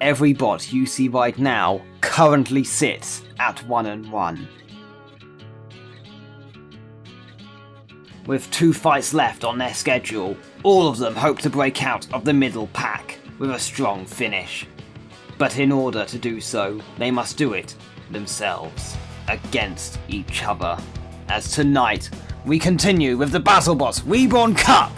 every bot you see right now currently sits at 1-1. With 2 fights left on their schedule, all of them hope to break out of the middle pack with a strong finish. But in order to do so, they must do it themselves, against each other. As tonight, we continue with the BattleBots Reborn Cup!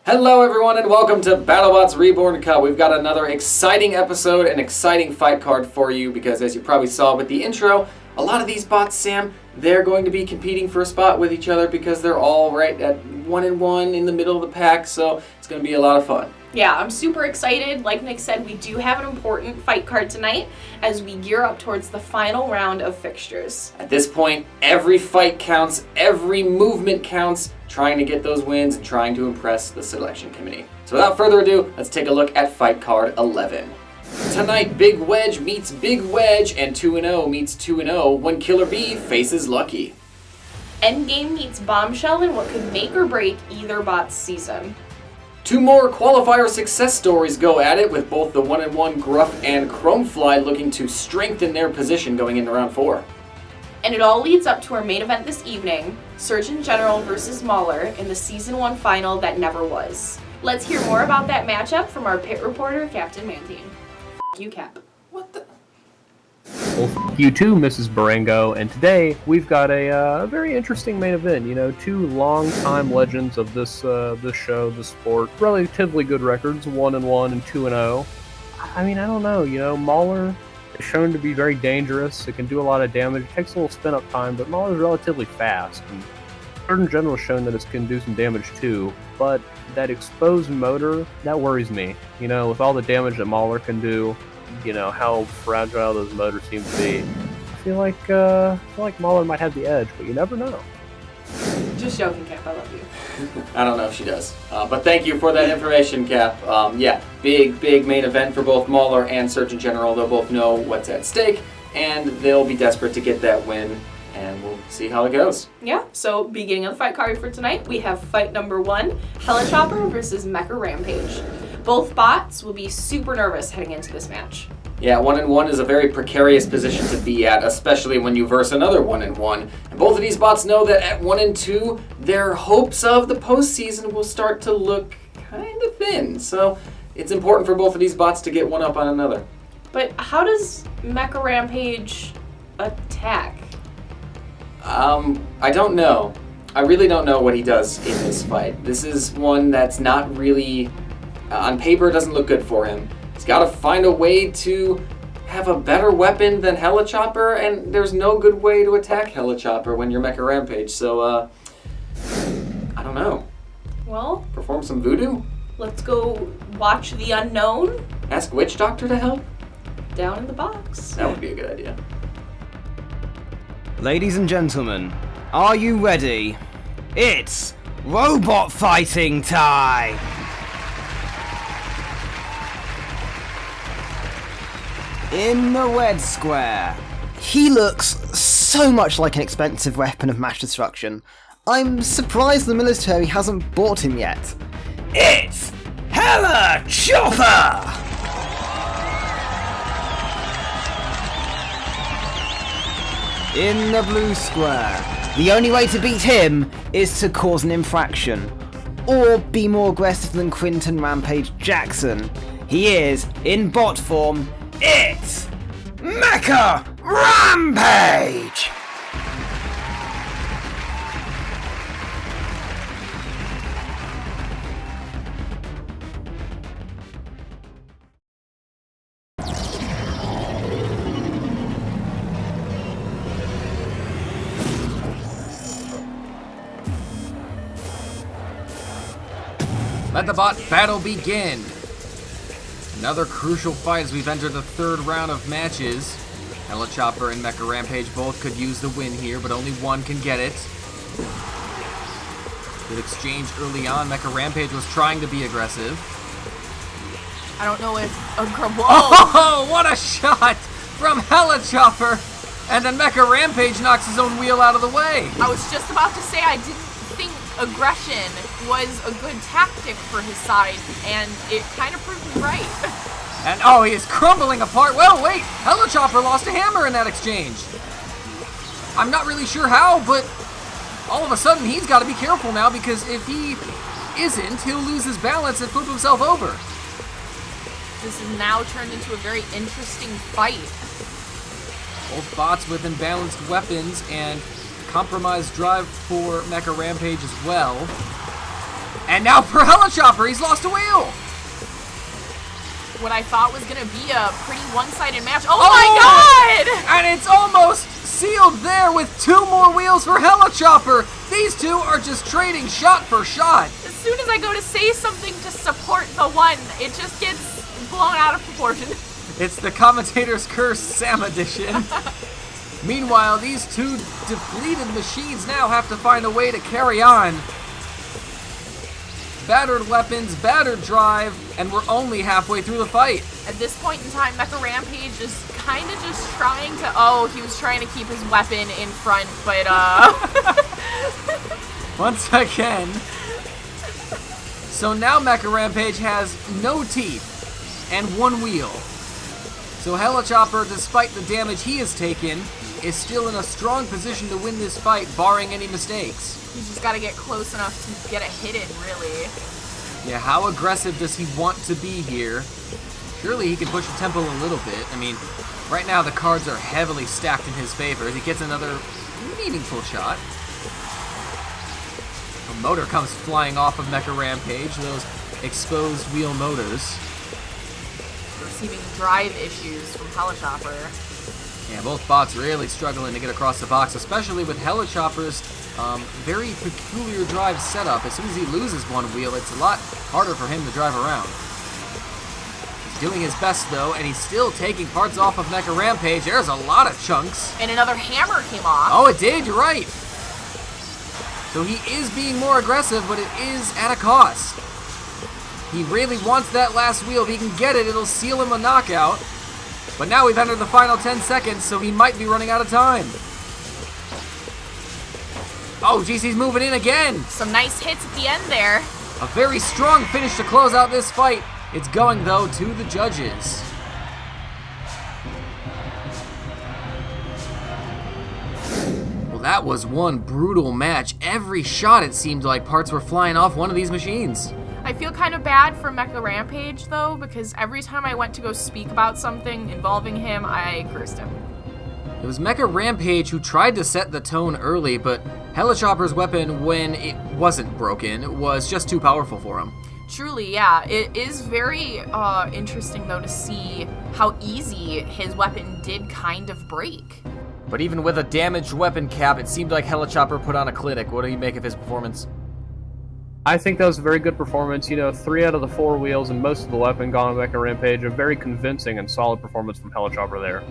Hello everyone and welcome to BattleBots Reborn Cup. We've got another exciting episode, an exciting fight card for you because as you probably saw with the intro, a lot of these bots, Sam, they're going to be competing for a spot with each other because they're all right at 1-1 in the middle of the pack, so it's going to be a lot of fun. Yeah, I'm super excited. Like Nick said, we do have an important fight card tonight as we gear up towards the final round of fixtures. At this point, every fight counts, every movement counts, trying to get those wins and trying to impress the selection committee. So without further ado, let's take a look at fight card 11. Tonight, Big Wedge meets Big Wedge and 2-0 meets 2-0 when Killer B faces Lucky. Endgame meets Bombshell in what could make or break either bot's season. 2 more qualifier success stories go at it with both the 1-1 Gruff and Chromefly looking to strengthen their position going into round 4. And it all leads up to our main event this evening, Surgeon General versus Mauler in the Season 1 final that never was. Let's hear more about that matchup from our pit reporter, Captain Mantine. F*** you, Cap. What the? Well, f*** you too, Mrs. Barango, and today we've got a very interesting main event. You know, 2 long-time legends of this show, this sport. Relatively good records, 1-1 and 2-0. I mean, I don't know, you know, Mauler is shown to be very dangerous. It can do a lot of damage. It takes a little spin-up time, but Mauler's relatively fast. And Surgeon General has shown that it can do some damage too, but that exposed motor, that worries me. You know, with all the damage that Mauler can do, you know, how fragile those motors seem to be. I feel like Mauler might have the edge, but you never know. Just joking, Cap. I love you. I don't know if she does. But thank you for that information, Cap. Yeah, big main event for both Mauler and Surgeon General. They'll both know what's at stake, and they'll be desperate to get that win, and we'll see how it goes. Yeah, so beginning of the fight card for tonight, we have fight number 1, Helichopper versus Mecha Rampage. Both bots will be super nervous heading into this match. Yeah, 1-1 is a very precarious position to be at, especially when you verse another 1-1. And both of these bots know that at 1-2, their hopes of the postseason will start to look kind of thin. So it's important for both of these bots to get one up on another. But how does Mecha Rampage attack? I don't know. I really don't know what he does in this fight. This is one that's not really, on paper, doesn't look good for him. He's got to find a way to have a better weapon than Helichopper, and there's no good way to attack Helichopper when you're Mecha Rampage, so, I don't know. Well, perform some voodoo? Let's go watch The Unknown. Ask Witch Doctor to help? Down in the box. That would be a good idea. Ladies and gentlemen, are you ready? It's robot fighting time! In the red square, he looks so much like an expensive weapon of mass destruction. I'm surprised the military hasn't bought him yet. It's Helichopper! In the blue square, the only way to beat him is to cause an infraction, or be more aggressive than Quinton Rampage Jackson. He is, in bot form, it's Mecha Rampage! Let the bot battle begin. Another crucial fight as we've entered the third round of matches. Helichopper and Mecha Rampage both could use the win here, but only one can get it. Good exchange early on. Mecha Rampage was trying to be aggressive. I don't know if a Whoa! Oh, what a shot from Helichopper! And then Mecha Rampage knocks his own wheel out of the way. I was just about to say I didn't think aggression was a good tactic for his side, and it kind of proved me right. And oh, he is crumbling apart. Well, wait, Helichopper lost a hammer in that exchange. I'm not really sure how, but all of a sudden he's got to be careful now, because if he isn't, he'll lose his balance and flip himself over. This has now turned into a very interesting fight. Both bots with imbalanced weapons and compromised drive for Mecha Rampage as well. And now for Helichopper, he's lost a wheel. What I thought was going to be a pretty one-sided match. Oh my god! And it's almost sealed there with 2 more wheels for Helichopper. These two are just trading shot for shot. As soon as I go to say something to support the one, it just gets blown out of proportion. It's the commentator's curse, Sam edition. Meanwhile, these two depleted machines now have to find a way to carry on. Battered weapons, battered drive, and we're only halfway through the fight. At this point in time, Mecha Rampage is kind of just trying to... Oh, he was trying to keep his weapon in front, but Once again. So now Mecha Rampage has no teeth and 1 wheel. So Helichopper, despite the damage he has taken, is still in a strong position to win this fight, barring any mistakes. he's just got to get close enough to get a hit in, really. Yeah, how aggressive does he want to be here? Surely he can push the tempo a little bit. I mean, right now the cards are heavily stacked in his favor as he gets another meaningful shot. A motor comes flying off of Mecha Rampage, those exposed wheel motors. Receiving drive issues from Helichopper. Yeah, both bots really struggling to get across the box, especially with Helichopper's very peculiar drive setup. As soon as he loses 1 wheel, it's a lot harder for him to drive around. He's doing his best, though, and he's still taking parts off of Mecha Rampage. There's a lot of chunks. And another hammer came off. Oh, it did, you're right. So he is being more aggressive, but it is at a cost. He really wants that last wheel. If he can get it, it'll seal him a knockout. But now we've entered the final 10 seconds, so he might be running out of time. Oh, geez, he's moving in again. Some nice hits at the end there. A very strong finish to close out this fight. It's going, though, to the judges. Well, that was one brutal match. Every shot, it seemed like parts were flying off one of these machines. I feel kind of bad for Mecha Rampage, though, because every time I went to go speak about something involving him, I cursed him. It was Mecha Rampage who tried to set the tone early, but Helichopper's weapon, when it wasn't broken, was just too powerful for him. Truly, yeah. It is very interesting, though, to see how easy his weapon did kind of break. But even with a damaged weapon cap, it seemed like Helichopper put on a clinic. What do you make of his performance? I think that was a very good performance. 3 out of the 4 wheels and most of the weapon gone on Mecha Rampage. A very convincing and solid performance from Helichopper there.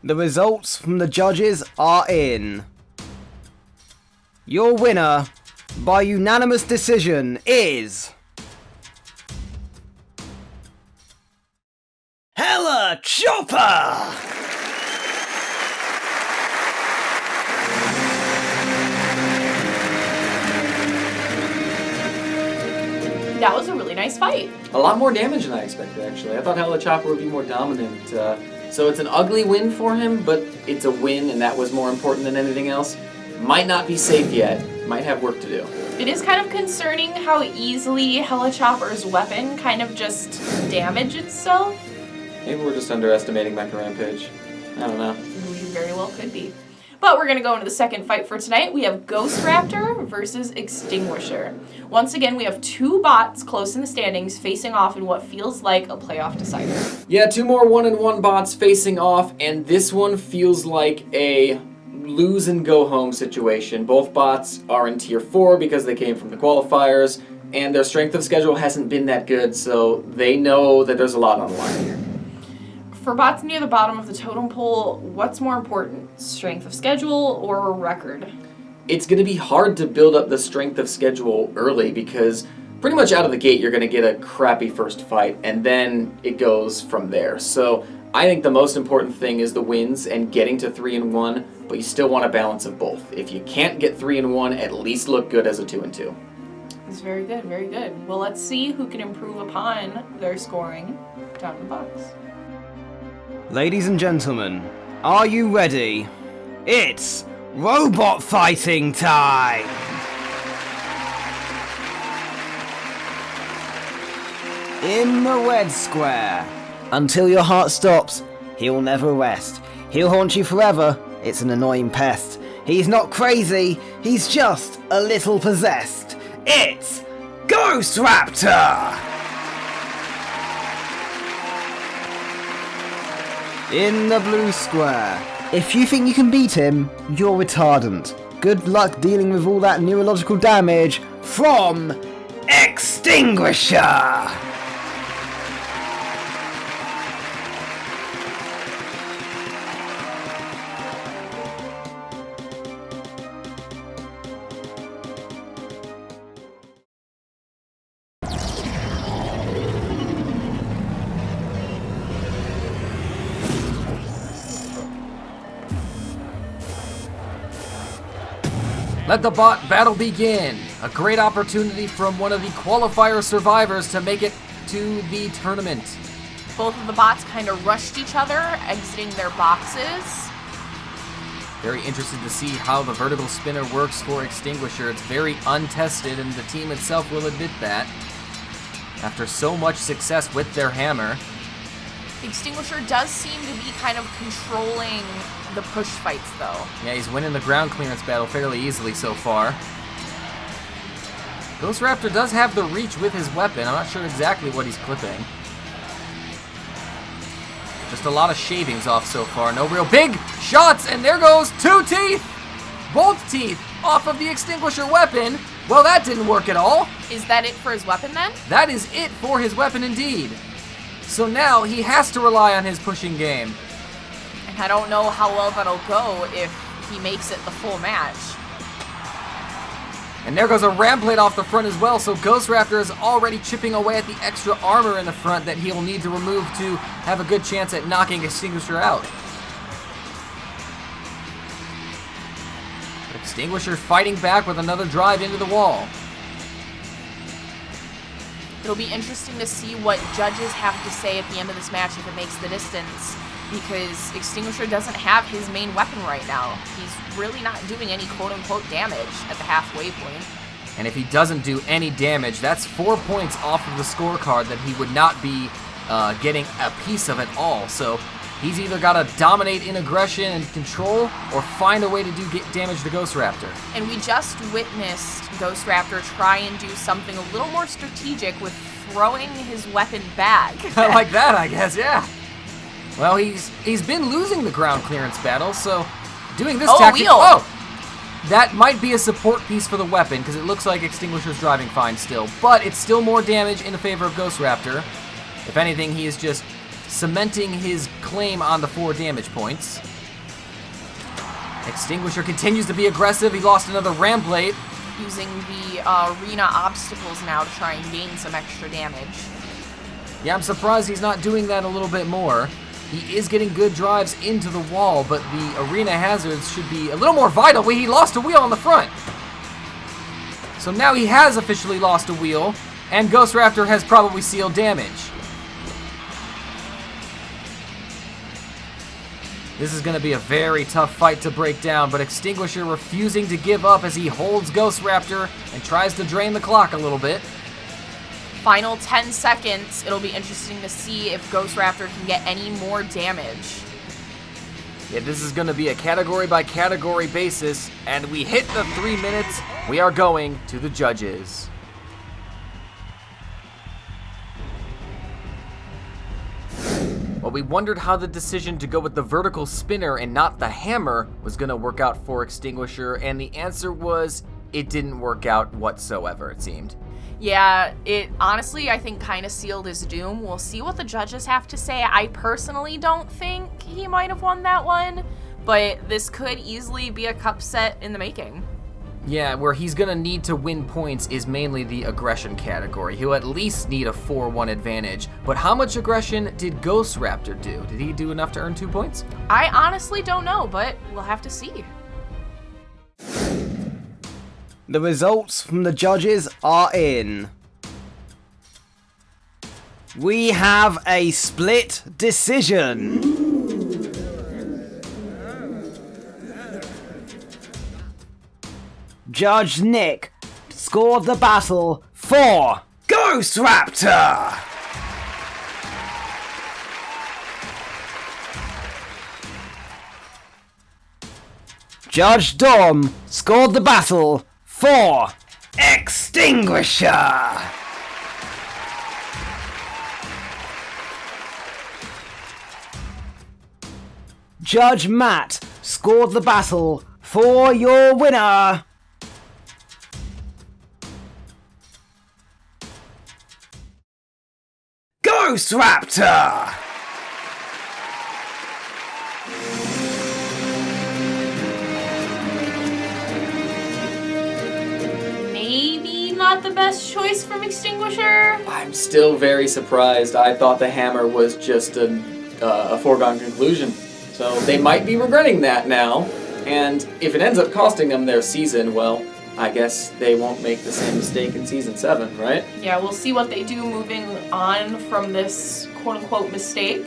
The results from the judges are in. Your winner, by unanimous decision, is... Helichopper! That was a really nice fight. A lot more damage than I expected, actually. I thought Helichopper would be more dominant. So it's an ugly win for him, but it's a win, and that was more important than anything else. Might not be safe yet. Might have work to do. It is kind of concerning how easily Helichopper's weapon kind of just damaged itself. Maybe we're just underestimating Mecha Rampage. I don't know. We very well could be. But we're going to go into the second fight for tonight. We have Ghostraptor versus Extinguisher. Once again, we have 2 bots close in the standings facing off in what feels like a playoff decider. Yeah, 2 more 1-and-1 bots facing off, and this one feels like a lose and go home situation. Both bots are in tier 4 because they came from the qualifiers. and their strength of schedule hasn't been that good, so they know that there's a lot on the line here. For bots near the bottom of the totem pole, what's more important, strength of schedule or record? It's going to be hard to build up the strength of schedule early because pretty much out of the gate you're going to get a crappy first fight, and then it goes from there. So I think the most important thing is the wins and getting to 3-1, but you still want a balance of both. If you can't get 3-1, at least look good as a 2-2. That's very good, very good. Well, let's see who can improve upon their scoring down in the box. Ladies and gentlemen, are you ready? It's robot fighting time! In the red square. Until your heart stops, he'll never rest. He'll haunt you forever. It's an annoying pest. He's not crazy, he's just a little possessed. It's Ghostraptor! In the blue square. If you think you can beat him, you're retardant. Good luck dealing with all that neurological damage from Extinguisher! Let the bot battle begin. A great opportunity from one of the qualifier survivors to make it to the tournament. Both of the bots kind of rushed each other, exiting their boxes. Very interested to see how the vertical spinner works for Extinguisher. It's very untested, and the team itself will admit that. After so much success with their hammer. Extinguisher does seem to be kind of controlling the push fights, though. Yeah, he's winning the ground clearance battle fairly easily so far. Ghostraptor does have the reach with his weapon. I'm not sure exactly what he's clipping. Just a lot of shavings off so far. No real big shots, and there goes 2 teeth! Both teeth off of the Extinguisher weapon. Well, that didn't work at all. Is that it for his weapon, then? That is it for his weapon indeed. So now he has to rely on his pushing game. And I don't know how well that'll go if he makes it the full match. And there goes a ram plate off the front as well, so Ghostraptor is already chipping away at the extra armor in the front that he'll need to remove to have a good chance at knocking Extinguisher out. Extinguisher fighting back with another drive into the wall. It'll be interesting to see what judges have to say at the end of this match if it makes the distance, because Extinguisher doesn't have his main weapon right now. He's really not doing any quote-unquote damage at the halfway point. And if he doesn't do any damage, that's 4 points off of the scorecard that he would not be getting a piece of at all. So he's either got to dominate in aggression and control or find a way to get damage to Ghostraptor. And we just witnessed Ghostraptor try and do something a little more strategic with throwing his weapon back. I like that, I guess, yeah. Well, he's been losing the ground clearance battle, so doing this tactic... Wheel. Oh! That might be a support piece for the weapon, because it looks like Extinguisher's driving fine still. But it's still more damage in the favor of Ghostraptor. If anything, he is just cementing his claim on the 4 damage points. Extinguisher continues to be aggressive. He lost another ram plate. Using the arena obstacles now to try and gain some extra damage. Yeah, I'm surprised he's not doing that a little bit more. He is getting good drives into the wall, but the arena hazards should be a little more vital. He lost a wheel on the front. So now he has officially lost a wheel, and Ghostraptor has probably sealed damage. This is going to be a very tough fight to break down, but Extinguisher refusing to give up as he holds Ghostraptor and tries to drain the clock a little bit. Final 10 seconds. It'll be interesting to see if Ghostraptor can get any more damage. Yeah, this is going to be a category by category basis, and we hit the 3 minutes. We are going to the judges. Well, we wondered how the decision to go with the vertical spinner and not the hammer was going to work out for Extinguisher, and the answer was it didn't work out whatsoever, it seemed. Yeah, it honestly, I think, kind of sealed his doom. We'll see what the judges have to say. I personally don't think he might have won that one, but this could easily be a cup set in the making. Yeah, where he's going to need to win points is mainly the aggression category. He'll at least need a 4-1 advantage. But how much aggression did Ghostraptor do? Did he do enough to earn 2 points? I honestly don't know, but we'll have to see. The results from the judges are in. We have a split decision. Judge Nick scored the battle for Ghostraptor. Judge Dom scored the battle for Extinguisher. Judge Matt scored the battle for your winner, Ghostraptor. Maybe not the best choice from Extinguisher. I'm still very surprised. I thought the hammer was just a foregone conclusion. So they might be regretting that now. And if it ends up costing them their season, well, I guess they won't make the same mistake in Season 7, right? Yeah, we'll see what they do moving on from this quote-unquote mistake.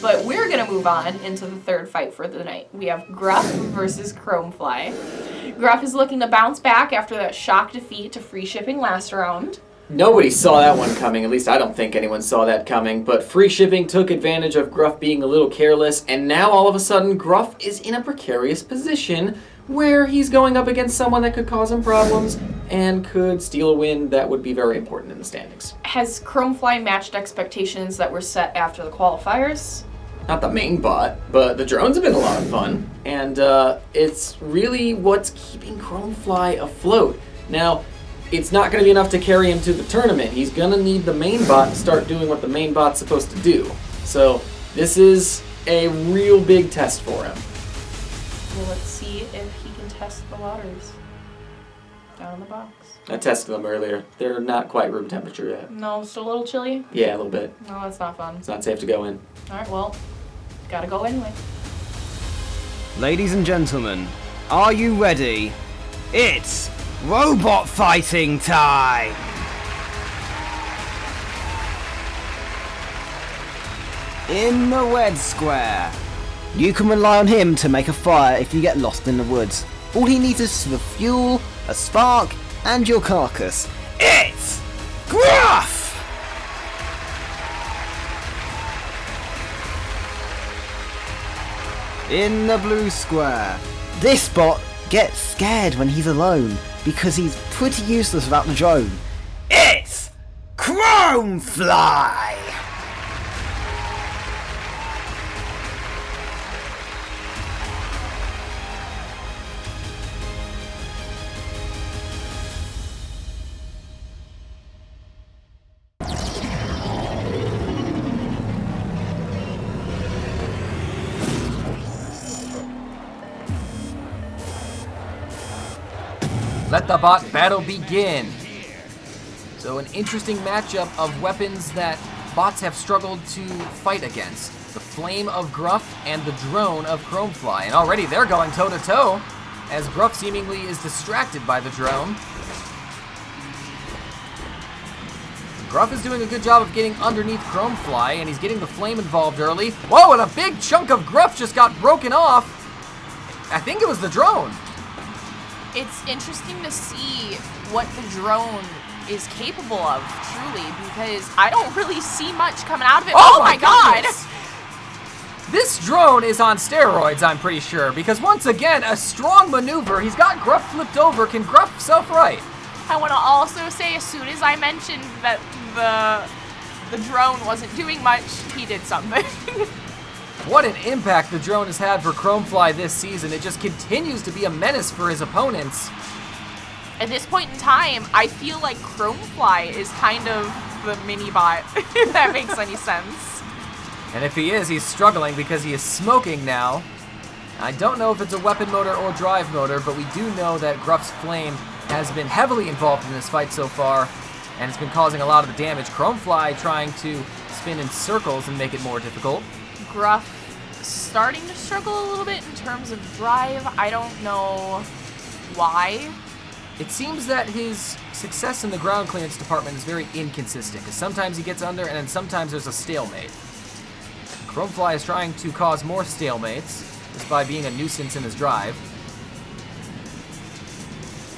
But we're going to move on into the third fight for the night. We have Gruff versus Chromefly. Gruff is looking to bounce back after that shock defeat to free shipping last round. Nobody saw that one coming, at least I don't think anyone saw that coming, but free shipping took advantage of Gruff being a little careless, and now all of a sudden Gruff is in a precarious position where he's going up against someone that could cause him problems and could steal a win that would be very important in the standings. Has Chromefly matched expectations that were set after the qualifiers? Not the main bot, but the drones have been a lot of fun, and it's really what's keeping Chromefly afloat. Now, it's not going to be enough to carry him to the tournament. He's going to need the main bot to start doing what the main bot's supposed to do. So this is a real big test for him. Well, let's see if he can test the waters down in the box. I tested them earlier. They're not quite room temperature yet. No, still a little chilly? Yeah, a little bit. No, that's not fun. It's not safe to go in. Alright, well, gotta go anyway. Ladies and gentlemen, are you ready? It's robot fighting time! In the red square, you can rely on him to make a fire if you get lost in the woods. All he needs is the fuel, a spark, and your carcass. It's Gruff! In the blue square, this bot gets scared when he's alone because he's pretty useless without the drone. It's Chromefly! Let the bot battle begin. So an interesting matchup of weapons that bots have struggled to fight against. The Flame of Gruff and the Drone of Chromefly. And already they're going toe-to-toe as Gruff seemingly is distracted by the drone. Gruff is doing a good job of getting underneath Chromefly, and he's getting the Flame involved early. Whoa, and a big chunk of Gruff just got broken off. I think it was the drone. It's interesting to see what the drone is capable of, truly, because I don't really see much coming out of it. Oh my god! Goodness. This drone is on steroids, I'm pretty sure, because once again, a strong maneuver. He's got Gruff flipped over. Can Gruff self-right? I want to also say, as soon as I mentioned that the drone wasn't doing much, he did something. What an impact the drone has had for Chromefly this season. It just continues to be a menace for his opponents. At this point in time, I feel like Chromefly is kind of the mini-bot, if that makes any sense. And if he is, he's struggling because he is smoking now. I don't know if it's a weapon motor or drive motor, but we do know that Gruff's flame has been heavily involved in this fight so far, and it's been causing a lot of the damage. Chromefly trying to spin in circles and make it more difficult. Gruff starting to struggle a little bit in terms of drive. I don't know why. It seems that his success in the ground clearance department is very inconsistent, because sometimes he gets under and then sometimes there's a stalemate. Chromefly is trying to cause more stalemates just by being a nuisance in his drive.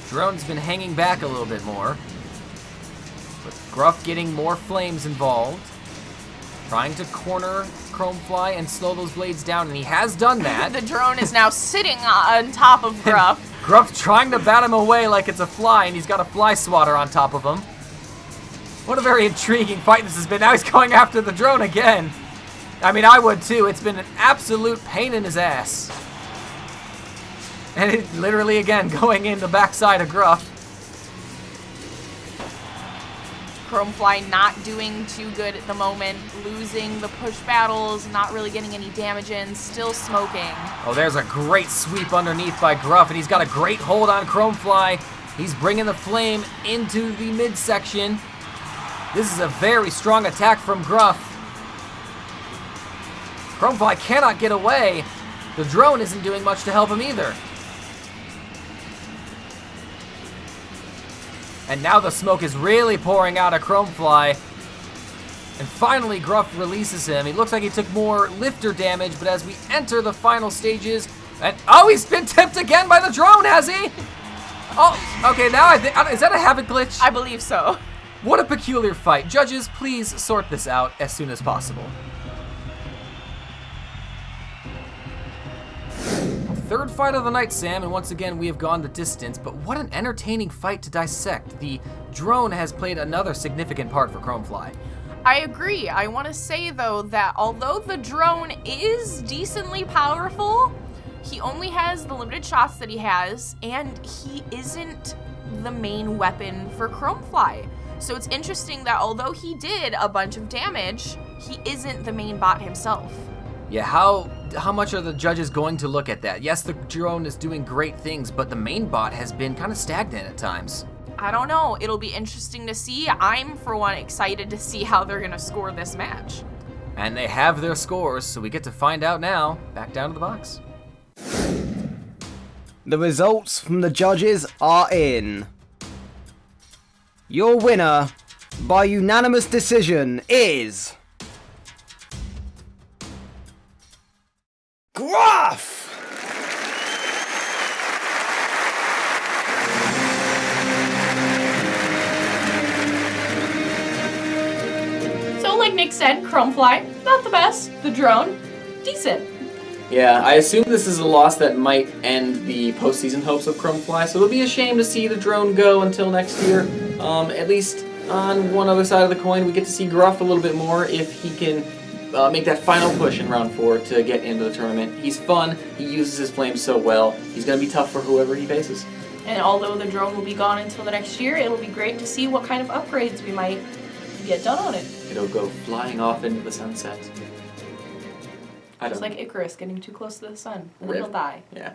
Drone's been hanging back a little bit more, but Gruff getting more flames involved, trying to corner Chromefly and slow those blades down, and he has done that. The drone is now sitting on top of Gruff. Gruff trying to bat him away like it's a fly, and he's got a fly swatter on top of him. What a very intriguing fight this has been. Now he's going after the drone again. I mean, I would too. It's been an absolute pain in his ass. And it literally, again, going in the backside of Gruff. Chromefly not doing too good at the moment, losing the push battles, not really getting any damage in, still smoking. Oh, there's a great sweep underneath by Gruff, and he's got a great hold on Chromefly. He's bringing the flame into the midsection. This is a very strong attack from Gruff. Chromefly cannot get away. The drone isn't doing much to help him either. And now the smoke is really pouring out of Chromefly. And finally, Gruff releases him. He looks like he took more lifter damage, but as we enter the final stages, and oh, he's been tipped again by the drone, has he? Oh, okay, now I think, is that a Havoc glitch? I believe so. What a peculiar fight. Judges, please sort this out as soon as possible. Third fight of the night, Sam, and once again we have gone the distance, but what an entertaining fight to dissect. The drone has played another significant part for Chromefly. I agree. I want to say, though, that although the drone is decently powerful, he only has the limited shots that he has, and he isn't the main weapon for Chromefly. So it's interesting that although he did a bunch of damage, he isn't the main bot himself. Yeah, how much are the judges going to look at that? Yes, the drone is doing great things, but the main bot has been kind of stagnant at times. I don't know. It'll be interesting to see. I'm, for one, excited to see how they're going to score this match. And they have their scores, so we get to find out now. Back down to the box. The results from the judges are in. Your winner, by unanimous decision, is... Gruff! So like Nick said, Chromefly, not the best. The drone, decent. Yeah, I assume this is a loss that might end the postseason hopes of Chromefly, so it'll be a shame to see the drone go until next year. At least on one other side of the coin, we get to see Gruff a little bit more if he can make that final push in round 4 to get into the tournament. He's fun, he uses his flames so well, he's going to be tough for whoever he faces. And although the drone will be gone until the next year, it'll be great to see what kind of upgrades we might get done on it. It'll go flying off into the sunset. Just like Icarus getting too close to the sun, and then Rip. he'll die. Yeah.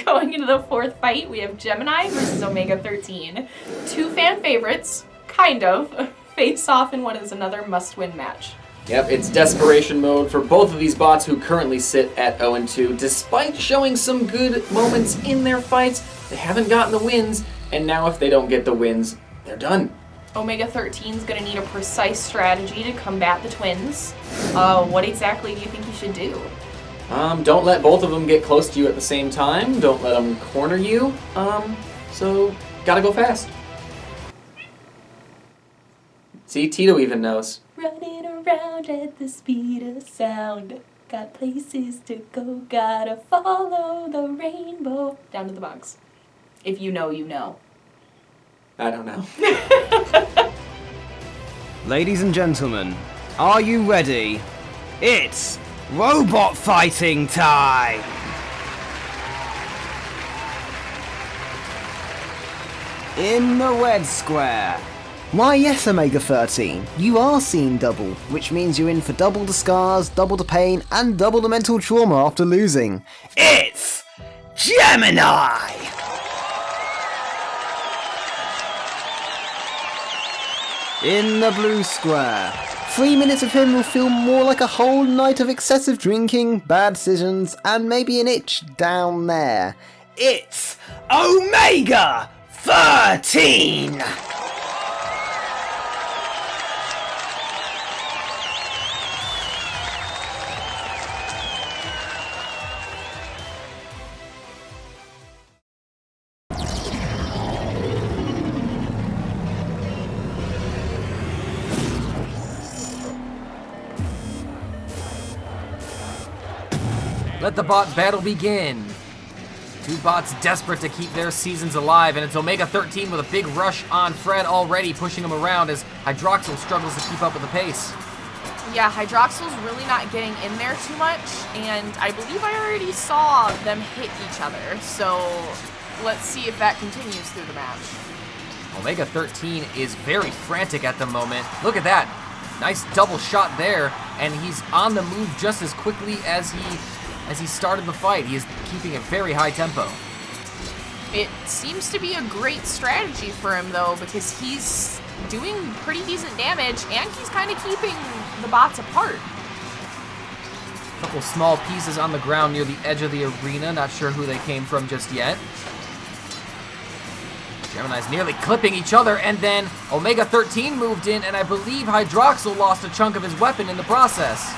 Going into the fourth fight, we have Gemini versus Omega 13. Two fan favorites, kind of, face off in what is another must-win match. Yep, it's desperation mode for both of these bots who currently sit at 0-2. Despite showing some good moments in their fights, they haven't gotten the wins, and now if they don't get the wins, they're done. Omega 13 is going to need a precise strategy to combat the twins. What exactly do you think you should do? Don't let both of them get close to you at the same time. Don't let them corner you. So gotta go fast. See, Tito even knows. Running around at the speed of sound. Got places to go, gotta follow the rainbow. Down to the box. If you know, you know. I don't know. Ladies and gentlemen, are you ready? It's robot fighting time! In the red square. Why yes, Omega 13, you are seeing double, which means you're in for double the scars, double the pain, and double the mental trauma after losing. It's Gemini! In the blue square. 3 minutes of him will feel more like a whole night of excessive drinking, bad decisions, and maybe an itch down there. It's Omega 13! Let the bot battle begin. Two bots desperate to keep their seasons alive, and it's Omega 13 with a big rush on Fred already, pushing him around as Hydroxyl struggles to keep up with the pace. Yeah, Hydroxyl's really not getting in there too much, and I believe I already saw them hit each other, so let's see if that continues through the match. Omega 13 is very frantic at the moment. Look at that. Nice double shot there, and he's on the move just as quickly as he started the fight. He is keeping a very high tempo. It seems to be a great strategy for him, though, because he's doing pretty decent damage, and he's kind of keeping the bots apart. A couple small pieces on the ground near the edge of the arena. Not sure who they came from just yet. Gemini's nearly clipping each other, and then Omega 13 moved in, and I believe Hydroxyl lost a chunk of his weapon in the process.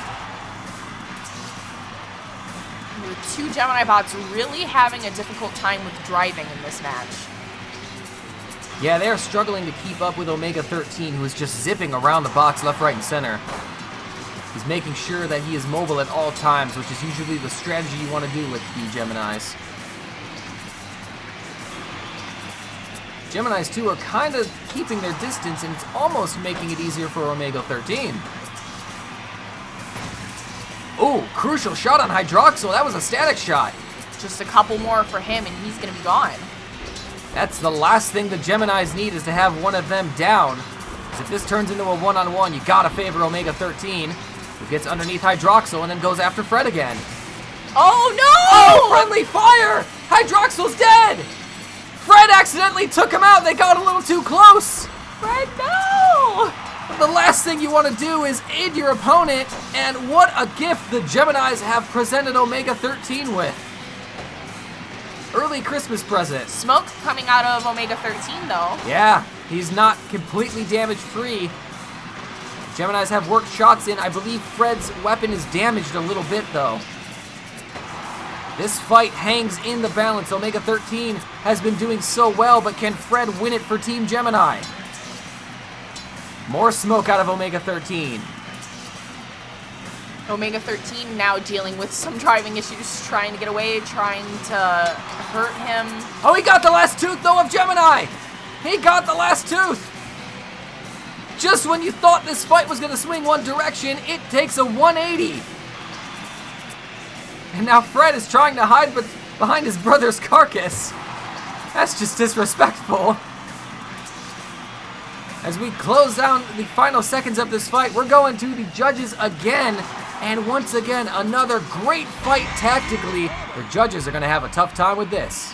The two Gemini bots really having a difficult time with driving in this match. Yeah, they're struggling to keep up with Omega 13, who is just zipping around the box left, right, and center. He's making sure that he is mobile at all times, which is usually the strategy you want to do with the Geminis. Geminis, too, are kind of keeping their distance, and it's almost making it easier for Omega 13. Oh, crucial shot on Hydroxyl. That was a static shot. Just a couple more for him, and he's going to be gone. That's the last thing the Geminis need, is to have one of them down. Because if this turns into a one-on-one, you gotta favor Omega 13, who gets underneath Hydroxyl and then goes after Fred again. Oh, no! Oh, friendly fire! Hydroxyl's dead! Fred accidentally took him out. They got a little too close. Fred, no! The last thing you want to do is aid your opponent, and what a gift the Geminis have presented Omega 13 with. Early Christmas present. Smoke coming out of Omega 13, though. Yeah, he's not completely damage-free. Geminis have worked shots in. I believe Fred's weapon is damaged a little bit, though. This fight hangs in the balance. Omega 13 has been doing so well, but can Fred win it for Team Gemini? More smoke out of Omega 13. Omega 13 now dealing with some driving issues, trying to get away, trying to hurt him. Oh, he got the last tooth, though, of Gemini! He got the last tooth! Just when you thought this fight was going to swing one direction, it takes a 180. And now Fred is trying to hide behind his brother's carcass. That's just disrespectful. As we close down the final seconds of this fight, we're going to the judges again. And once again, another great fight tactically. The judges are going to have a tough time with this.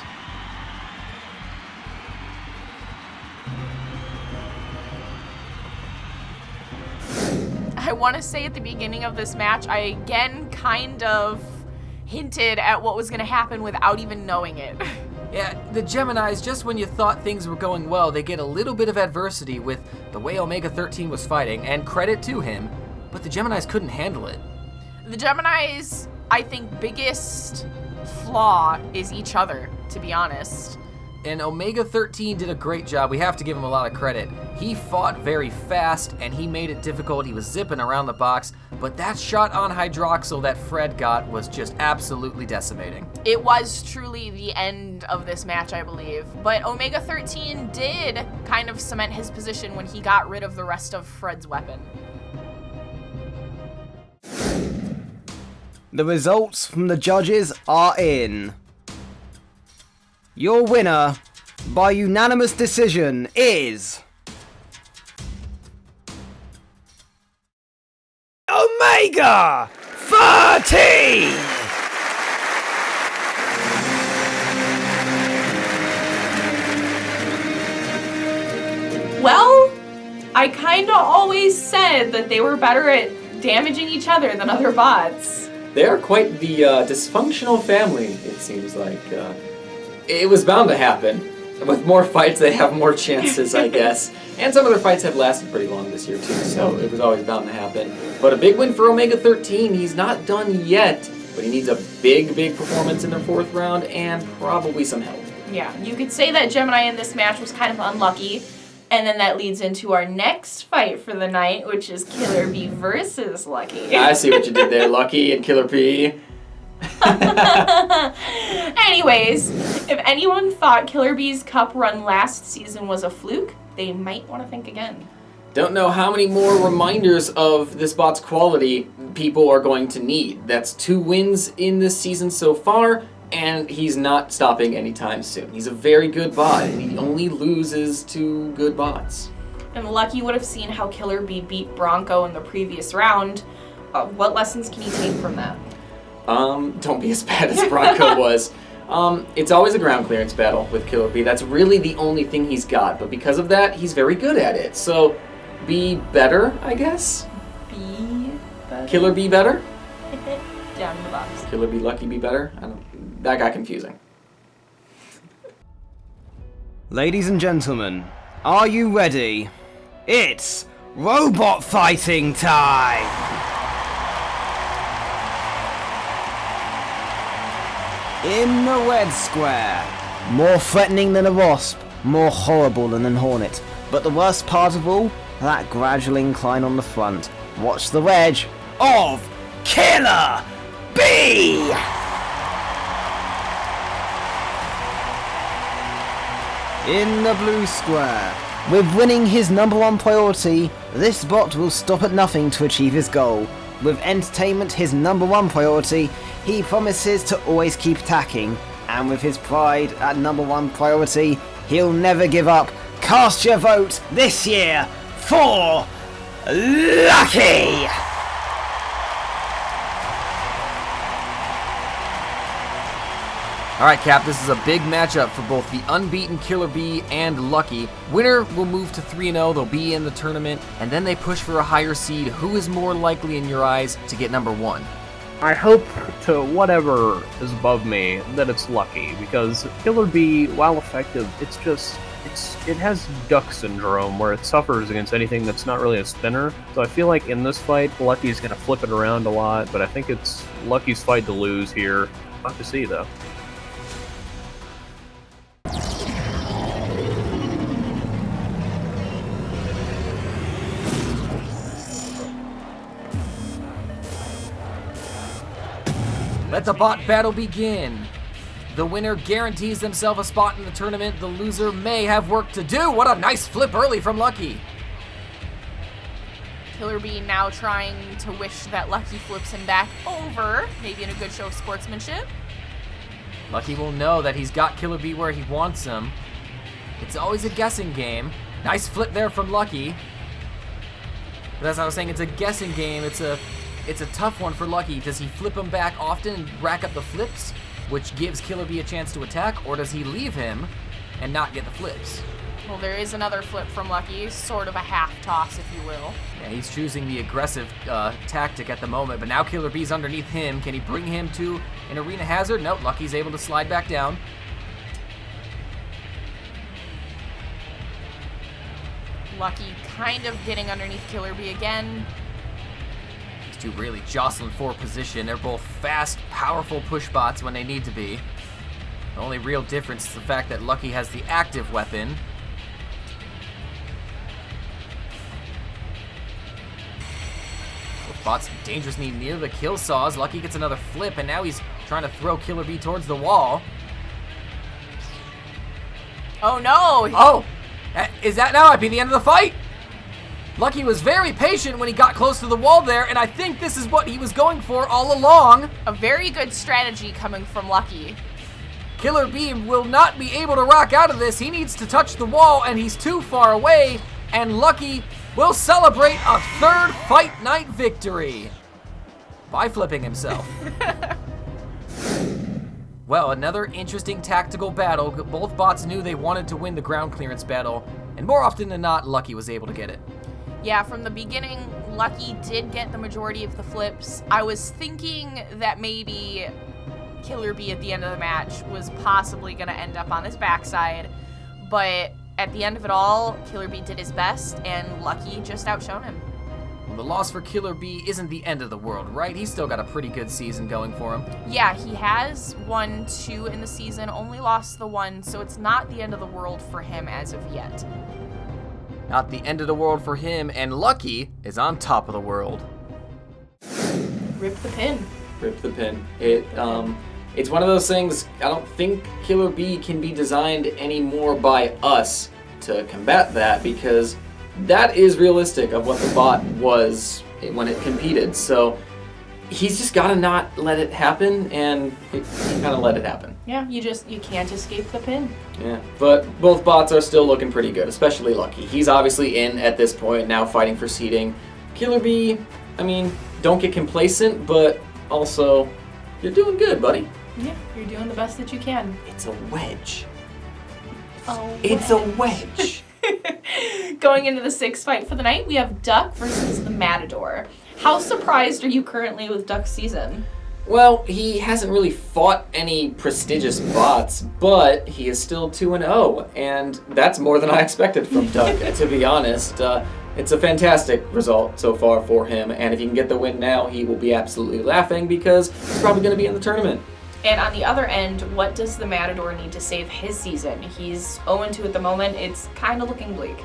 I want to say at the beginning of this match, I again kind of hinted at what was going to happen without even knowing it. Yeah, the Geminis, just when you thought things were going well, they get a little bit of adversity with the way Omega 13 was fighting, and credit to him, but the Geminis couldn't handle it. The Geminis, I think, biggest flaw is each other, to be honest. And Omega 13 did a great job. We have to give him a lot of credit. He fought very fast, and he made it difficult. He was zipping around the box, but that shot on Hydroxyl that Fred got was just absolutely decimating. It was truly the end of this match, I believe. But Omega 13 did kind of cement his position when he got rid of the rest of Fred's weapon. The results from the judges are in. Your winner, by unanimous decision is... Omega 13! Well, I kinda always said that they were better at damaging each other than other bots. They are quite the dysfunctional family, it seems like. It was bound to happen. With more fights, they have more chances, I guess. And some of their fights have lasted pretty long this year, too, so it was always bound to happen. But a big win for Omega 13. He's not done yet, but he needs a big, big performance in their 4th round and probably some help. Yeah, you could say that Gemini in this match was kind of unlucky. And then that leads into our next fight for the night, which is Killer Bee versus Lucky. I see what you did there, Lucky and Killer Bee. Anyways, if anyone thought Killer Bee's cup run last season was a fluke, they might want to think again. Don't know how many more reminders of this bot's quality people are going to need. That's 2 wins in this season so far, and he's not stopping anytime soon. He's a very good bot, and he only loses to good bots. And Lucky would have seen how Killer Bee beat Bronco in the previous round. What lessons can he take from that? Don't be as bad as Bronco was. It's always a ground clearance battle with Killer Bee. That's really the only thing he's got, but because of that, he's very good at it. So, be better, I guess? Be better? Killer Bee better? Down in the box. Killer Bee Lucky be better? That got confusing. Ladies and gentlemen, are you ready? It's robot fighting time! In the red square, more threatening than a wasp, more horrible than an hornet, but the worst part of all, that gradual incline on the front. Watch the wedge of Killer Bee! In the blue square, with winning his #1 priority, this bot will stop at nothing to achieve his goal. With entertainment his #1 priority, he promises to always keep attacking, and with his pride at #1 priority, he'll never give up. Cast your vote this year for Lucky! All right, Cap, this is a big matchup for both the unbeaten Killer Bee and Lucky. Winner will move to 3-0, they'll be in the tournament, and then they push for a higher seed. Who is more likely in your eyes to get #1? I hope to whatever is above me that it's Lucky, because Killer Bee, while effective, it has duck syndrome where it suffers against anything that's not really a spinner. So I feel like in this fight, Lucky's going to flip it around a lot, but I think it's Lucky's fight to lose here. Tough to see, though. Let the bot battle begin. The winner guarantees themselves a spot in the tournament. The loser may have work to do. What a nice flip early from Lucky. Killer Bee now trying to wish that Lucky flips him back over, maybe in a good show of sportsmanship. Lucky will know that he's got Killer Bee where he wants him. It's always a guessing game. Nice flip there from Lucky. But as I was saying, it's a guessing game. It's a tough one for Lucky. Does he flip him back often and rack up the flips, which gives Killer Bee a chance to attack, or does he leave him and not get the flips? Well, there is another flip from Lucky, sort of a half toss, if you will. Yeah, he's choosing the aggressive tactic at the moment, but now Killer Bee's underneath him. Can he bring him to an arena hazard? Nope, Lucky's able to slide back down. Lucky kind of getting underneath Killer Bee again. These two really jostling for position. They're both fast, powerful push bots when they need to be. The only real difference is the fact that Lucky has the active weapon. Both bots dangerously near the kill saws. Lucky gets another flip, and now he's trying to throw Killer Bee towards the wall. Oh no! Oh! Is that now? Might be the end of the fight! Lucky was very patient when he got close to the wall there, and I think this is what he was going for all along. A very good strategy coming from Lucky. Killer Bee will not be able to rock out of this. He needs to touch the wall, and he's too far away. And Lucky will celebrate a third Fight Night victory by flipping himself. Well, another interesting tactical battle. Both bots knew they wanted to win the ground clearance battle, and more often than not, Lucky was able to get it. Yeah, from the beginning, Lucky did get the majority of the flips. I was thinking that maybe Killer Bee at the end of the match was possibly going to end up on his backside, but at the end of it all, Killer Bee did his best, and Lucky just outshone him. Well, the loss for Killer Bee isn't the end of the world, right? He's still got a pretty good season going for him. Yeah, he has won 2 in the season, only lost the 1, so it's not the end of the world for him as of yet. Not the end of the world for him, and Lucky is on top of the world. Rip the pin. Rip the pin. It's one of those things, I don't think Killer Bee can be designed anymore by us to combat that, because that is realistic of what the bot was when it competed. So he's just got to not let it happen, and he kind of let it happen. Yeah, you can't escape the pin. Yeah, but both bots are still looking pretty good, especially Lucky. He's obviously in at this point, now fighting for seeding. Killer Bee, I mean, don't get complacent, but also, you're doing good, buddy. Yeah, you're doing the best that you can. It's a wedge. Oh, It's a wedge. Going into the 6th fight for the night, we have Duck versus the Matador. How surprised are you currently with Duck's season? Well, he hasn't really fought any prestigious bots, but he is still 2-0, and that's more than I expected from Duck, to be honest. It's a fantastic result so far for him, and if he can get the win now, he will be absolutely laughing because he's probably going to be in the tournament. And on the other end, what does the Matador need to save his season? He's 0-2 at the moment. It's kind of looking bleak.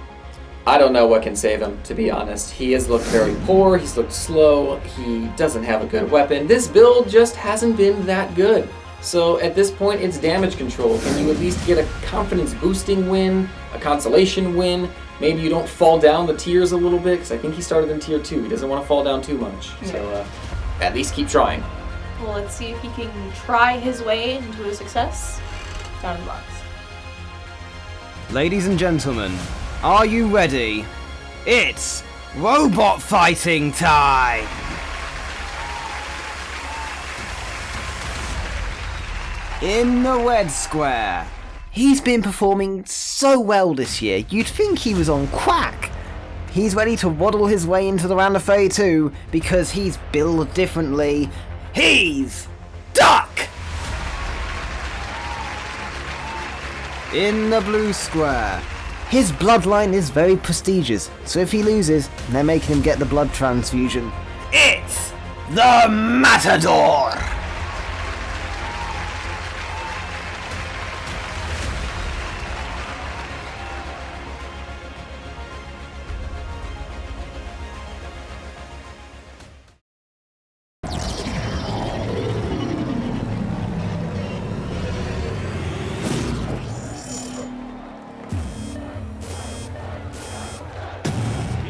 I don't know what can save him, to be honest. He has looked very poor, he's looked slow, he doesn't have a good weapon. This build just hasn't been that good. So at this point, it's damage control. Can you at least get a confidence boosting win, a consolation win? Maybe you don't fall down the tiers a little bit, because I think he started in tier 2. He doesn't want to fall down too much. So at least keep trying. Well, let's see if he can try his way into a success. Down in the box. Ladies and gentlemen, are you ready? It's robot fighting time! In the red square. He's been performing so well this year, you'd think he was on crack. He's ready to waddle his way into the round of 32 because he's built differently. He's Duck! In the blue square. His bloodline is very prestigious, so if he loses, they're making him get the blood transfusion. It's the Matador!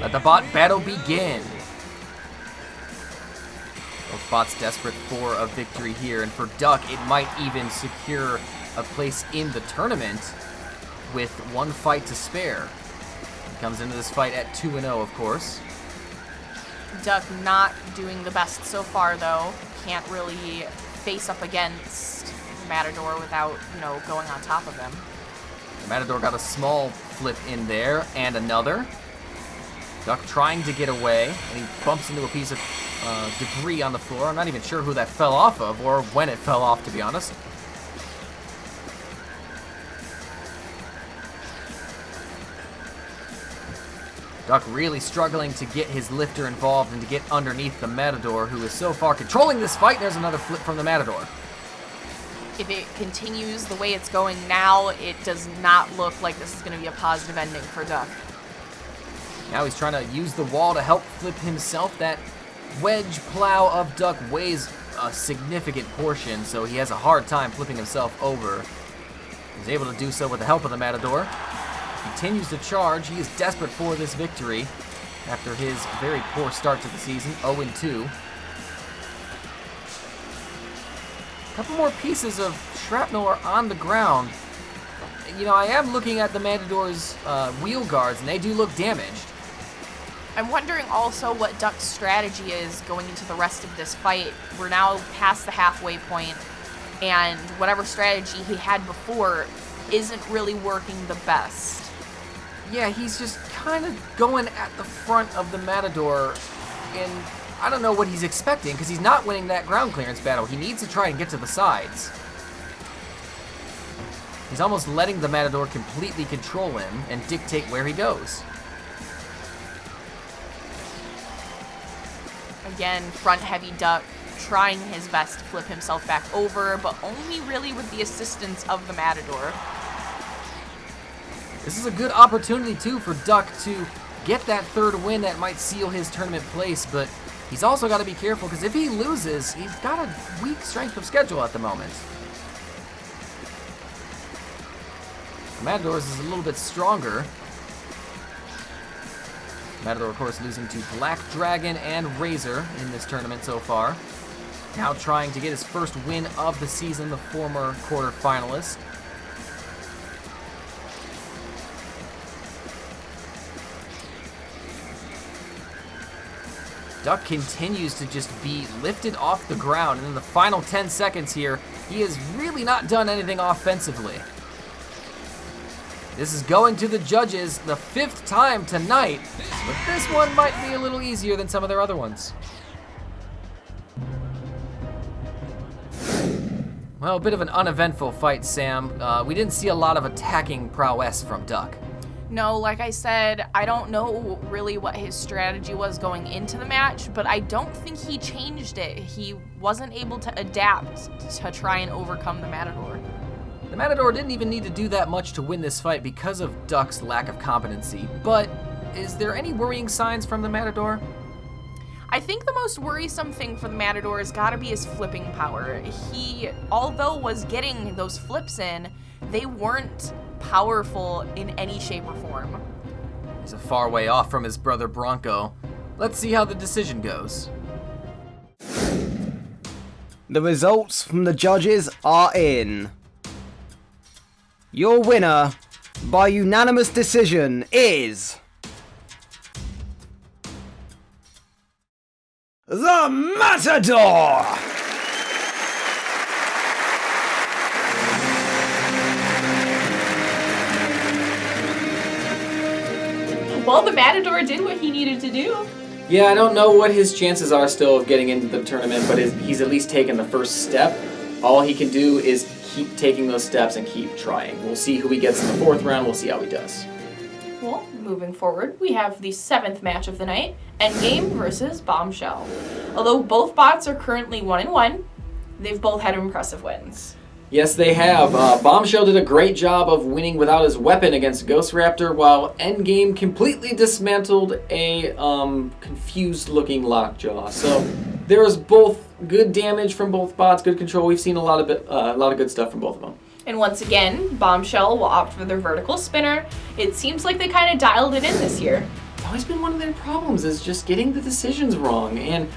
Let the bot battle begin. Both bots desperate for a victory here, and for Duck, it might even secure a place in the tournament with 1 fight to spare. He comes into this fight at 2-0, of course. Duck not doing the best so far, though. Can't really face up against Matador without, going on top of him. The Matador got a small flip in there, and another. Duck trying to get away, and he bumps into a piece of debris on the floor. I'm not even sure who that fell off of, or when it fell off, to be honest. Duck really struggling to get his lifter involved and to get underneath the Matador, who is so far controlling this fight. There's another flip from the Matador. If it continues the way it's going now, it does not look like this is going to be a positive ending for Duck. Now he's trying to use the wall to help flip himself. That wedge plow of Duck weighs a significant portion, so he has a hard time flipping himself over. He's able to do so with the help of the Matador. Continues to charge. He is desperate for this victory after his very poor start to the season, 0-2. A couple more pieces of shrapnel are on the ground. You know, I am looking at the Matador's wheel guards, and they do look damaged. I'm wondering also what Duck's strategy is going into the rest of this fight. We're now past the halfway point, and whatever strategy he had before isn't really working the best. Yeah, he's just kind of going at the front of the Matador, and I don't know what he's expecting, because he's not winning that ground clearance battle. He needs to try and get to the sides. He's almost letting the Matador completely control him and dictate where he goes. Again, front-heavy Duck, trying his best to flip himself back over, but only really with the assistance of the Matador. This is a good opportunity, too, for Duck to get that third win that might seal his tournament place, but he's also got to be careful, because if he loses, he's got a weak strength of schedule at the moment. The Matador's is a little bit stronger. Matador, of course, losing to Black Dragon and Razor in this tournament so far. Now trying to get his first win of the season, the former quarterfinalist. Duck continues to just be lifted off the ground, and in the final 10 seconds here, he has really not done anything offensively. This is going to the judges the 5th time tonight, but this one might be a little easier than some of their other ones. Well, a bit of an uneventful fight, Sam. We didn't see a lot of attacking prowess from Duck. No, like I said, I don't know really what his strategy was going into the match, but I don't think he changed it. He wasn't able to adapt to try and overcome the Matador. The Matador didn't even need to do that much to win this fight because of Duck's lack of competency, but is there any worrying signs from the Matador? I think the most worrisome thing for the Matador has got to be his flipping power. He, although was getting those flips in, they weren't powerful in any shape or form. He's a far way off from his brother Bronco. Let's see how the decision goes. The results from the judges are in. Your winner, by unanimous decision, is... the Matador! Well, the Matador did what he needed to do. Yeah, I don't know what his chances are still of getting into the tournament, but he's at least taken the first step. All he can do is keep taking those steps and keep trying. We'll see who he gets in the 4th round. We'll see how he does. Well, moving forward, we have the 7th match of the night, Endgame versus Bombshell. Although both bots are currently 1-1, they've both had impressive wins. Yes, they have. Bombshell did a great job of winning without his weapon against Ghostraptor, while Endgame completely dismantled a confused-looking Lockjaw. So there's both good damage from both bots, good control. We've seen a lot of good stuff from both of them. And once again, Bombshell will opt for their vertical spinner. It seems like they kind of dialed it in this year. It's always been one of their problems, is just getting the decisions wrong. And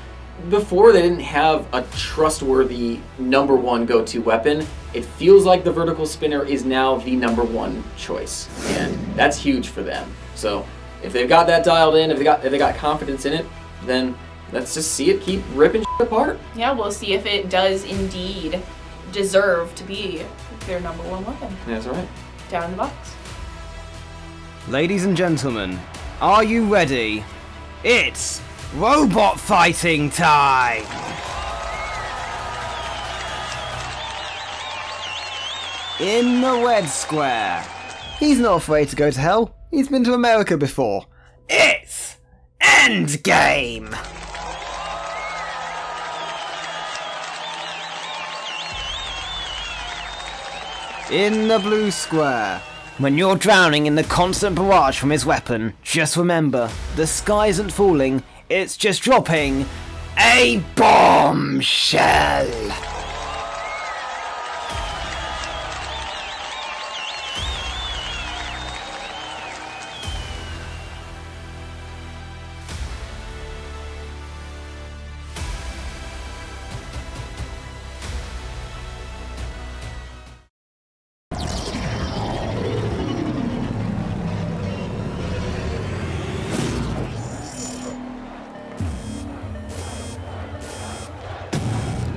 before they didn't have a trustworthy number 1 go-to weapon. It feels like the vertical spinner is now the number 1 choice, and that's huge for them. So if they've got that dialed in, if they got confidence in it, then let's just see it keep ripping shit apart. Yeah, we'll see if it does indeed deserve to be their number 1 weapon. That's right. Down in the box. Ladies and gentlemen, are you ready? It's robot fighting time! In the red square. He's not afraid to go to hell. He's been to America before. It's Endgame! In the blue square. When you're drowning in the constant barrage from his weapon, just remember, the sky isn't falling, it's just dropping a bombshell!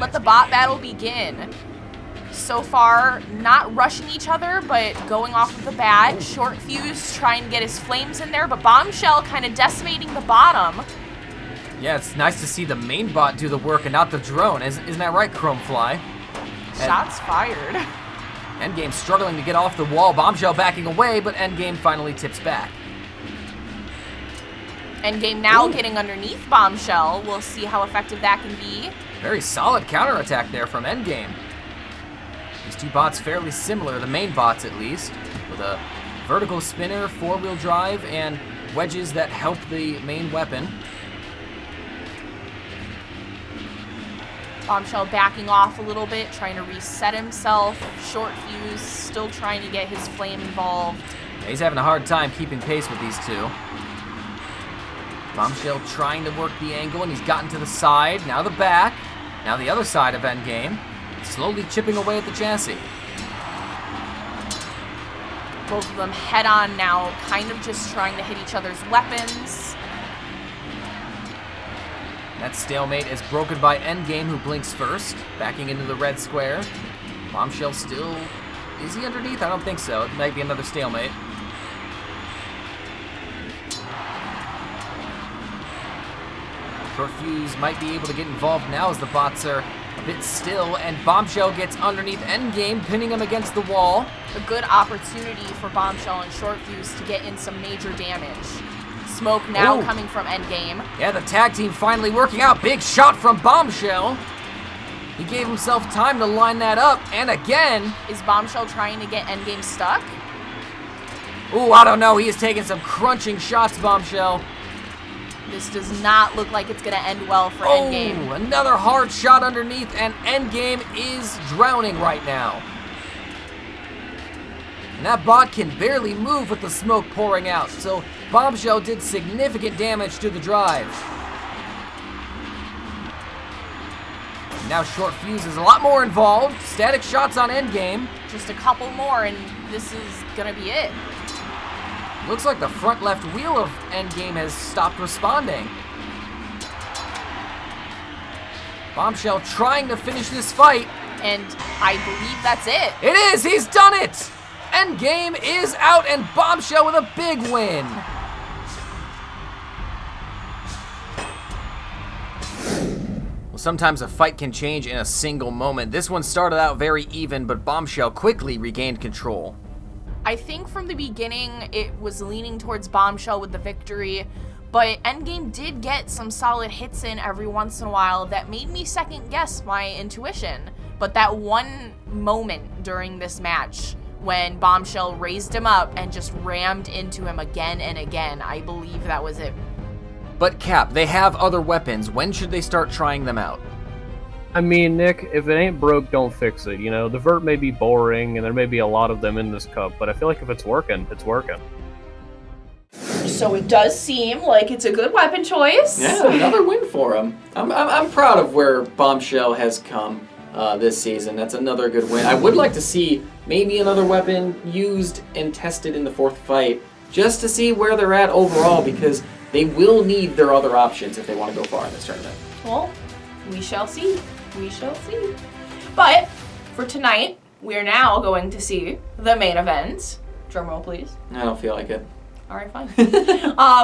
let the bot battle begin. So far, not rushing each other, but going off of the bat. Short Fuse trying to get his flames in there, but Bombshell kind of decimating the bottom. Yeah, it's nice to see the main bot do the work and not the drone. Isn't that right, Chromefly? Shots fired. Endgame struggling to get off the wall. Bombshell backing away, but Endgame finally tips back. Endgame now getting underneath Bombshell. We'll see how effective that can be. Very solid counterattack there from Endgame. These two bots fairly similar, the main bots at least, with a vertical spinner, four-wheel drive, and wedges that help the main weapon. Bombshell backing off a little bit, trying to reset himself. Short Fuse still trying to get his flame involved. Yeah, he's having a hard time keeping pace with these two. Bombshell trying to work the angle, and he's gotten to the side. Now the back. Now the other side of Endgame. Slowly chipping away at the chassis. Both of them head on now, kind of just trying to hit each other's weapons. That stalemate is broken by Endgame, who blinks first, backing into the red square. Bombshell still... Is he underneath? I don't think so. It might be another stalemate. Short Fuse might be able to get involved now as the bots are a bit still, and Bombshell gets underneath Endgame, pinning him against the wall. A good opportunity for Bombshell and Short Fuse to get in some major damage. Smoke now coming from Endgame. Yeah, the tag team finally working out. Big shot from Bombshell. He gave himself time to line that up, and again. Is Bombshell trying to get Endgame stuck? Ooh, I don't know. He is taking some crunching shots, Bombshell. This does not look like it's going to end well for Endgame. Oh, another hard shot underneath, and Endgame is drowning right now. And that bot can barely move with the smoke pouring out, so Bombshell did significant damage to the drive. Now Short Fuse is a lot more involved. Static shots on Endgame. Just a couple more, and this is going to be it. Looks like the front left wheel of Endgame has stopped responding. Bombshell trying to finish this fight. And I believe that's it. It is! He's done it! Endgame is out, and Bombshell with a big win. Well, sometimes a fight can change in a single moment. This one started out very even, but Bombshell quickly regained control. I think from the beginning it was leaning towards Bombshell with the victory, but Endgame did get some solid hits in every once in a while that made me second guess my intuition. But that one moment during this match when Bombshell raised him up and just rammed into him again and again, I believe that was it. But Cap, they have other weapons. When should they start trying them out? I mean, Nick, if it ain't broke, don't fix it. You know, the vert may be boring, and there may be a lot of them in this cup, but I feel like if it's working, it's working. So it does seem like it's a good weapon choice. Yeah, another win for him. I'm proud of where Bombshell has come this season. That's another good win. I would like to see maybe another weapon used and tested in the fourth fight, just to see where they're at overall, because they will need their other options if they want to go far in this tournament. Well, we shall see. We shall see. But for tonight, we're now going to see the main event. Drum roll, please. I don't feel like it. All right, fine.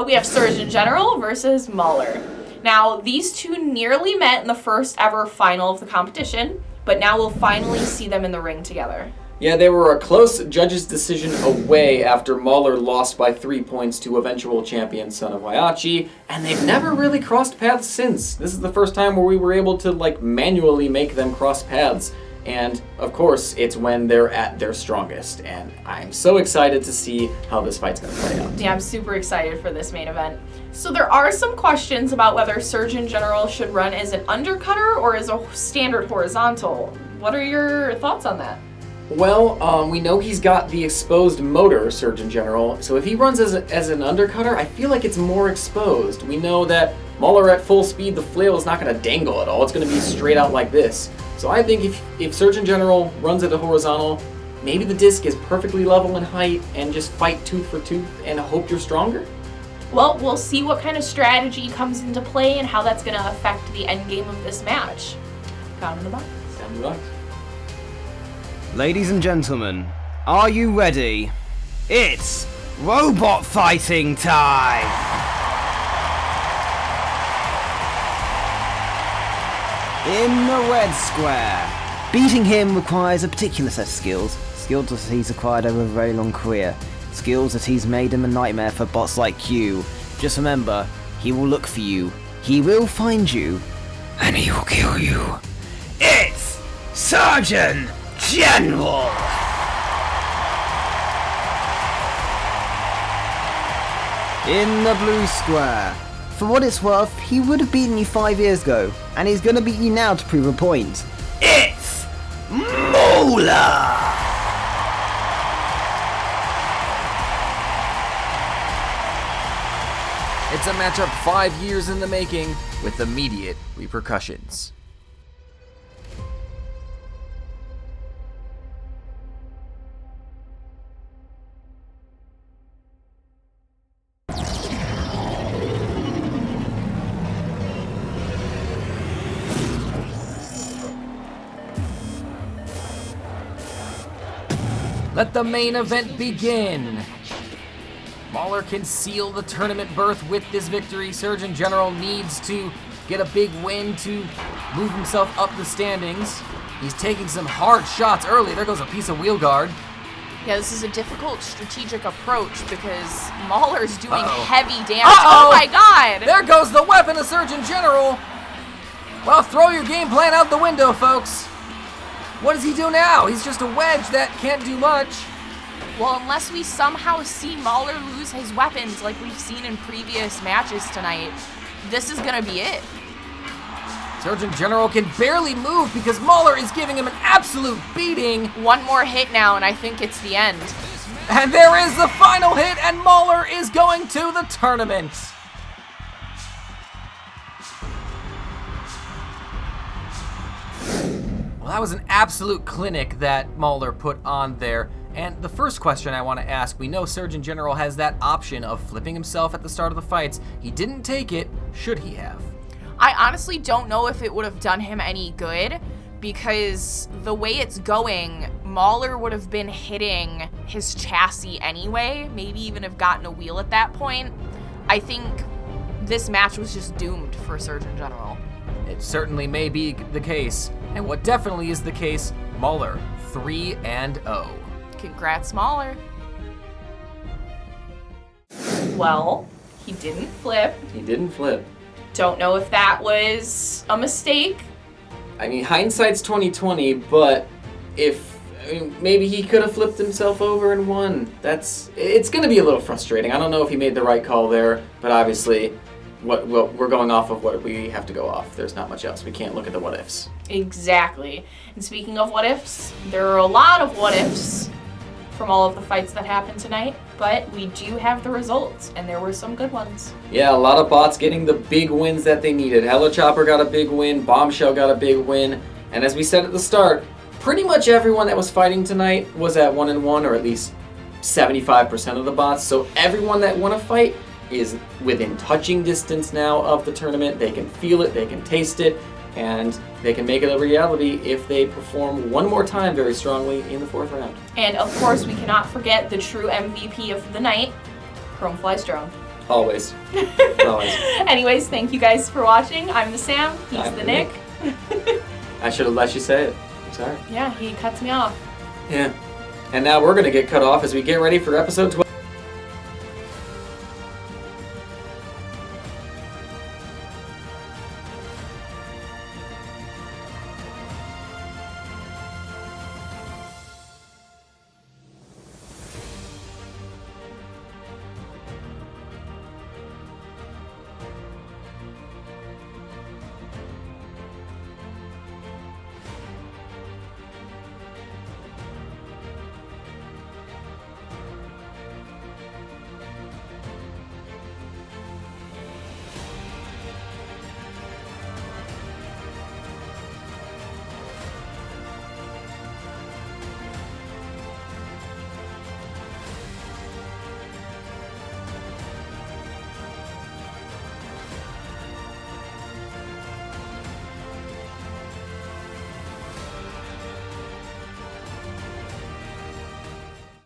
We have Surgeon General versus Mauler. Now, these two nearly met in the first ever final of the competition, but now we'll finally see them in the ring together. Yeah, they were a close judge's decision away after Mauler lost by 3 points to eventual champion Son of Whyachi, and they've never really crossed paths since. This is the first time where we were able to manually make them cross paths. And of course, it's when they're at their strongest, and I'm so excited to see how this fight's gonna play out. Yeah, I'm super excited for this main event. So there are some questions about whether Surgeon General should run as an undercutter or as a standard horizontal. What are your thoughts on that? Well, we know he's got the exposed motor, Surgeon General, so if he runs as an undercutter, I feel like it's more exposed. We know that Mauler at full speed, the flail is not going to dangle at all. It's going to be straight out like this. So I think if Surgeon General runs at a horizontal, maybe the disc is perfectly level in height and just fight tooth for tooth and hope you're stronger. Well, we'll see what kind of strategy comes into play and how that's going to affect the end game of this match. Count in the box. Down the box. Ladies and gentlemen, are you ready? It's robot fighting time! In the red square. Beating him requires a particular set of skills that he's acquired over a very long career. Skills that he's made him a nightmare for bots like you. Just remember, he will look for you, he will find you, and he will kill you. It's Surgeon General! In the blue square. For what it's worth, he would have beaten you 5 years ago, and he's gonna beat you now to prove a point. It's Mauler! It's a matchup 5 years in the making with immediate repercussions. Let the main event begin. Mauler can seal the tournament berth with this victory. Surgeon General needs to get a big win to move himself up the standings. He's taking some hard shots early. There goes a piece of wheel guard. Yeah, this is a difficult strategic approach because Mauler's doing Uh-oh. heavy damage. Uh-oh. Oh my god! There goes the weapon of Surgeon General. Well, throw your game plan out the window, folks. What does he do now? He's just a wedge that can't do much. Well, unless we somehow see Mauler lose his weapons like we've seen in previous matches tonight, this is gonna be it. Surgeon General can barely move because Mauler is giving him an absolute beating. One more hit now and I think it's the end. And there is the final hit, and Mauler is going to the tournament. Well, that was an absolute clinic that Mauler put on there. And the first question I want to ask, we know Surgeon General has that option of flipping himself at the start of the fights. He didn't take it. Should he have? I honestly don't know if it would have done him any good because the way it's going, Mauler would have been hitting his chassis anyway, maybe even have gotten a wheel at that point. I think this match was just doomed for Surgeon General. It certainly may be the case. And what definitely is the case, Mauler 3-0. Congrats, Mauler. Well, he didn't flip. He didn't flip. Don't know if that was a mistake. I mean, hindsight's 20/20, but maybe he could have flipped himself over and won. It's going to be a little frustrating. I don't know if he made the right call there, but obviously, we're going off of what we have to go off. There's not much else. We can't look at the what ifs. Exactly. And speaking of what ifs, there are a lot of what ifs from all of the fights that happened tonight, but we do have the results, and there were some good ones. Yeah, a lot of bots getting the big wins that they needed. Helichopper got a big win, Bombshell got a big win, and as we said at the start, pretty much everyone that was fighting tonight was at 1-1, or at least 75% of the bots, so everyone that won a fight is within touching distance now of the tournament. They can feel it, they can taste it, and they can make it a reality if they perform one more time very strongly in the 4th round. And of course, we cannot forget the true MVP of the night, Chromefly's drone. Always. Always. Anyways, thank you guys for watching. I'm the Sam, he's I'm the the Nick. I should have let you say it. I'm sorry. Yeah, he cuts me off. Yeah. And now we're going to get cut off as we get ready for episode 12.